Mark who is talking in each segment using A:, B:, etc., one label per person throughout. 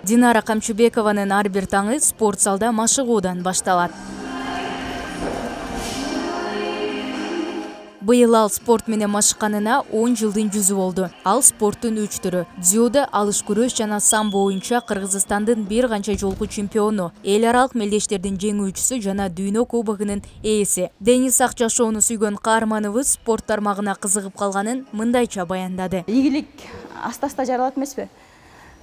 A: Динара Камчыбекованын ар бир таңы спорт залда машыгуудан башталат. Быйыл ал спорт менен машыкканына 10 жылдын жүзү болду. Ал спорттун 3 түрү: дзюдо, алыш күрөш жана самбо боюнча Кыргызстандын бир канча жолку чемпиону, эл аралык мелдештердин жеңүүчүсү жана дүйнө кубогунун ээси. Денис Ак жашоону сүйгөн каарманыбыз спорт тармагына кызыгып калганын мындайча баяндады.
B: Ийгилик аста-аста жаралат эмеспи?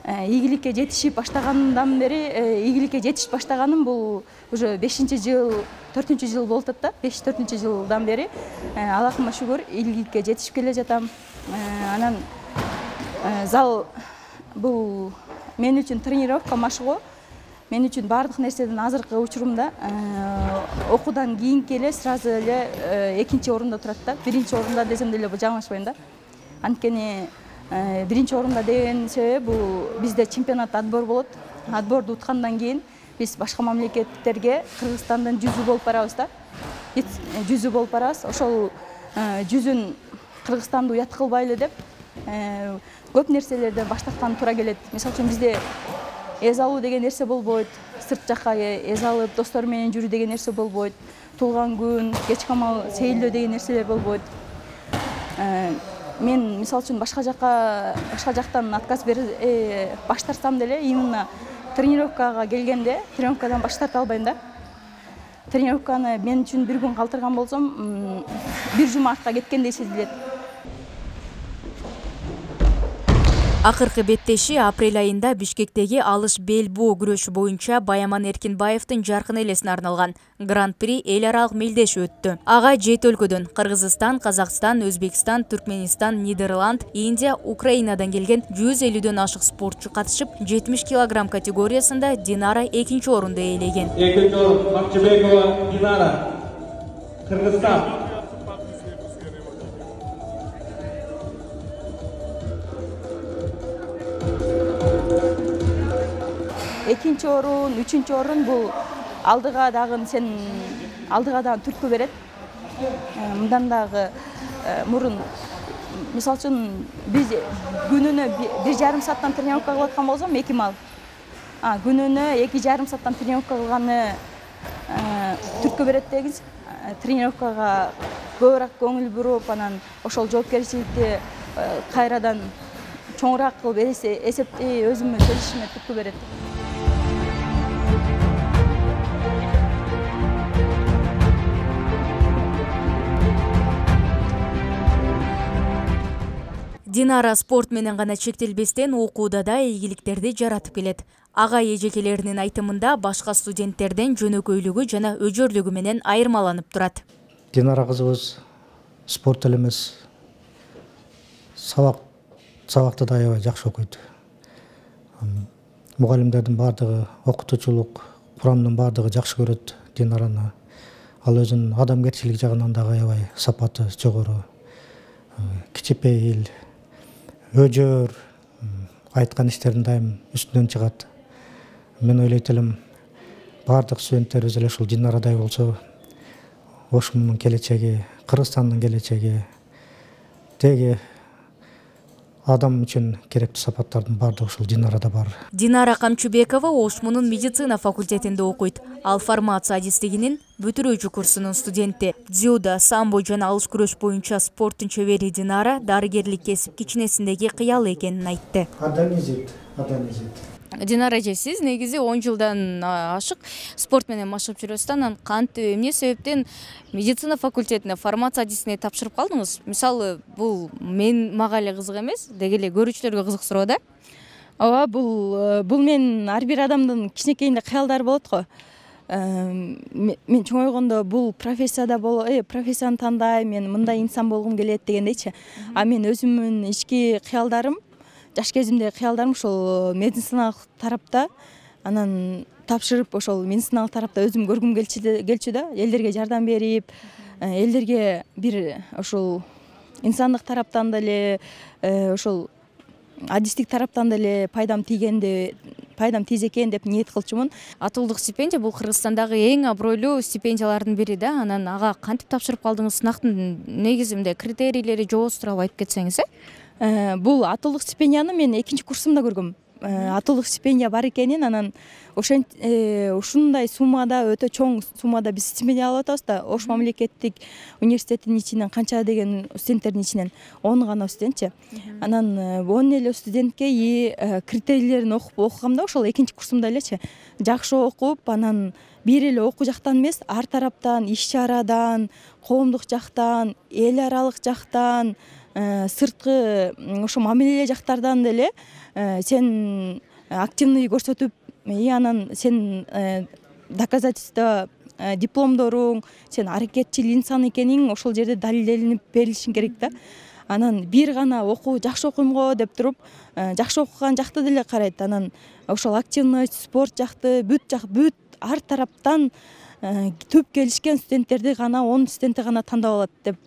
B: Ийгиликке жетишип баштагандан бери, ийгиликке жетишип баштаганым бул уже 5-жыл, 4-жыл болуп атат да. 5-4 жылдан бери Аллахыма шүгүр ийгиликке жетишип келе жатам. Анан зал бул мен үчүн тренировка, машыгуу. Мен үчүн бардык нерседен азыркы учурумда окуудан кийинки эле сразу эле 2-чи орунда турат да. 1-чи орунда десем деле жаңылышпайм да. Анткени 1-чи орунда деген себеби бул бизде чемпионат отбор болот. Отборду уткандан кийин биз башка мамлекеттерге Кыргызстандын жүзү болуп барабыз да. Жүзү болуп барабыз. Ошол жүзүн Кыргызстанды уят кылбайлы деп көп нерселерден баш тарткан туура келет. Мисалы үчүн бизде эз алуу деген нерсе болбойт. Сырт жакка эз алып достор менен жүрүү деген нерсе болбойт. Туулган күн, кеч камал сейилдөө деген нерселер болбойт. Мен мисалы үчүн башка жактан отказ баш тартсам деле именно тренировкага келгенде тренировкадан баш тарта албайм да. Тренировканы мен үчүн бир күн калтырган болсом, бир жума артка кеткендей сезилет.
A: Акыркы беттеши апрель айында Бишкектеги алыш бел боо күрөшү боюнча Баяман Эркинбаевдин жаркын элесине арналган Гран-при эл аралык мелдеш өттү. Ага 7 өлкөдөн Кыргызстан, Казакстан, Өзбекстан, Түркменистан, Нидерланд, Индия, Украинадан келген 150дөн ашык спортчу катышып, 70 килограмм категориясында Динара 2-чи орунду ээлеген.
C: 2-чи орун Камчыбекова Динара, Кыргызстан.
B: Экинчи орун, 3-чү орун бул алдыга дагы түрткү берет. Мындан дагы мурун мисалы үчүн биз күнүнө 1,5 сааттан тренировка кылып аткан болсом 2 мал. Күнүнө 2,5 сааттан тренировка кылганы түрткү берет дегиз. Тренировкага көбүрөөк көңүл буруп, анан ошол жоопкерчиликти кайрадан чоңураак кылып эсепти өзүмө чечишиме түрткү берет.
A: Динара спорт менен гана чектелбестен окууда да ийгиликтерди жаратып келет. Ага эжекелеринин айтымында башка студенттерден жөнөкөйлүгү жана өжөрлүгү менен айырмаланып турат.
D: Динара кызыбыз спорт эле эмес, сабакты да аябай жакшы окуйт. Мугалимдердин бардыгы, окутуучулук курамдын бардыгы жакшы көрөт Динараны. Ал өзүнүн адамгерчилик жагынан да аябай сапаты жогору. Кичипейил, өжөр, айткан иштерин дайым үстүнөн чыгат. Мен ойлойт элем, бардык студенттерибиз эле ушул Динарадай болсо, ошмунун келечеги, Кыргызстандын келечеги, теги адам үчүн керектүү сапаттардын бардыгы ушул Динарада бар.
A: Динара Камчыбекова Ошмунун медицина факультетинде окуйт. Ал фармация адистигинин бүтүрүүчү курсунун студенти. Дзюдо, самбо жана алыш күрөш боюнча спорттун чебери Динара дарыгерлик кесип кичинесиндеги кыял экенин айтты.
D: Аданизит.
A: Динара эже, сиз негизи 10 жылдан ашык спорт менен машыгып жүрөсүз. Анан кантип, эмне себептен медицина факультетине фармация адисине тапшырып калдыңыз? Мисалы, бул мага эле кызык эмес, деги эле көрүүчүлөргө кызык суроо да.
B: Ооба, бул мен ар бир адамдын кичинекейинде кыялдары болот го. Мен чоңойгондо бул профессияны тандайм, мен мындай инсан болгум келет дегендейчи. Мен өзүмдүн ички кыялдарым, жаш кезимдеги кыялдарым ошол медициналык тарапта, анан тапшырып ошол медициналык тарапта өзүм көргүм келчү да, элдерге жардам берип, элдерге бир ошол инсандык тараптан деле, ошол адистик тараптан деле пайдам тийзе экен деп ниет кылчумун.
A: Атуулдук стипендия бул Кыргызстандагы эң абройлуу стипендиялардын бири да. Анан ага кантип тапшырып калдыңыз? Сынактын негизинде критерийлери, жобосу тууралуу айтып кетсеңиз.
B: Бул атылдык стипендияны мен 2-курсумда көргөм. Атылдык стипендия бар экенин, анан ушундай суммада, өтө чоң суммада биз стипендия алып атабыз да. Ош мамлекеттик университетинин ичинен канча деген студенттердин ичинен 10 гана студентчи. Анан 10 эле студентке критерийлерин окугам да, ошол 2-курсумда элечи. Жакшы окуп, анан бир эле окуу жактан эмес, ар тараптан, иш чарадан, коомдук жактан, эл аралык жактан, сырткы ошо мамиле жактардан деле сен активный көрсөтүп, анан сен доказательство дипломдоруң, сен аракетчил инсан экениң ошол жерде далилделинип берилишиң керек да. Анан бир гана жакшы окуйм го деп туруп, жакшы окуган жакты деле карайт. Анан ошол активность, спорт жакты, бүт ар тараптан түп келишкен студенттерди гана, 10 студентти гана тандап алат деп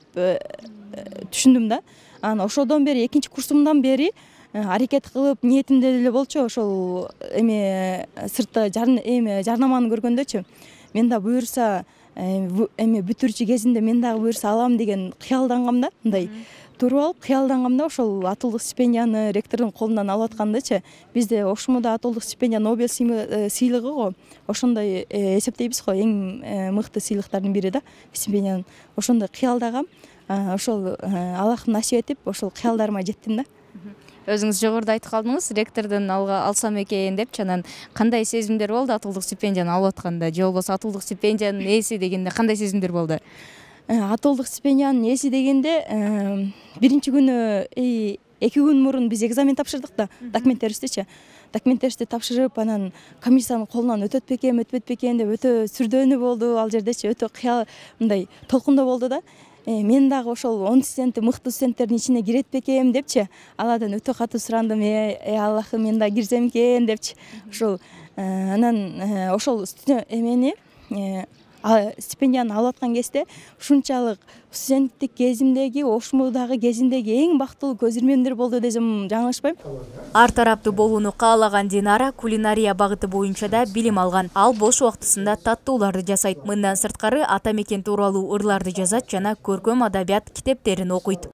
B: түшүндүм да. Анан ошодон бери 2-курсумдан бери аракет кылып, ниетимде деле болчу, ошол сыртта жарнаманы көргөндөчү. Мен да буюрса бүтүрчү кезинде мен дагы буюрса алам деген кыялдангам да, мындай туруп алып кыялдангам да, ошол атылдык стипендияны ректордун колунан алып аткандычы. Бизде Ошмуда атылдык стипендия Нобель сыйлыгы го, ошондой эсептейбиз го, эң мыкты сыйлыктардын бири да, стипендиянын. Ошондой кыялдагам, ошол Аллахым насип этип, ошол кыялдарыма жеттим да.
A: Өзүңүз жогоруда айтып калдыңыз, ректордун алсам экен деп, анан кандай сезимдер болду атылдык стипендияны алып атканда, же болбосо атылдык стипендиянын ээси дегенде кандай сезимдер болду?
B: Атылдык стипендиянын ээси дегенде биринчи күнү 2 күн мурун биз экзамен тапшырдык да, документтерибизди тапшырып, анан комиссиянын колунан өтөт бекем деп өтө сүрдөөнү болду ал жердечи, өтө кыя мындай толкундоо болду да. Мен дагы ошол 10 студентти мыкты студенттердин ичине кирет бекем депчи, аладан өтө катуу сурандым, Аллахым мен да кирсем экен депчи. Ошол анан ошол стипендияны алып аткан кезде ушунчалык студенттик кезимдеги, Ошмудагы кезимдеги эң бактылуу көз ирмемдер болду десем жаңылышпайм.
A: Ар тараптуу болууну каалаган Динара кулинария багыты боюнча да билим алган. Ал бош убактысында таттууларды жасайт. Мындан сырткары ата мекен тууралуу ырларды жазат жана көркөм адабият китептерин окуйт.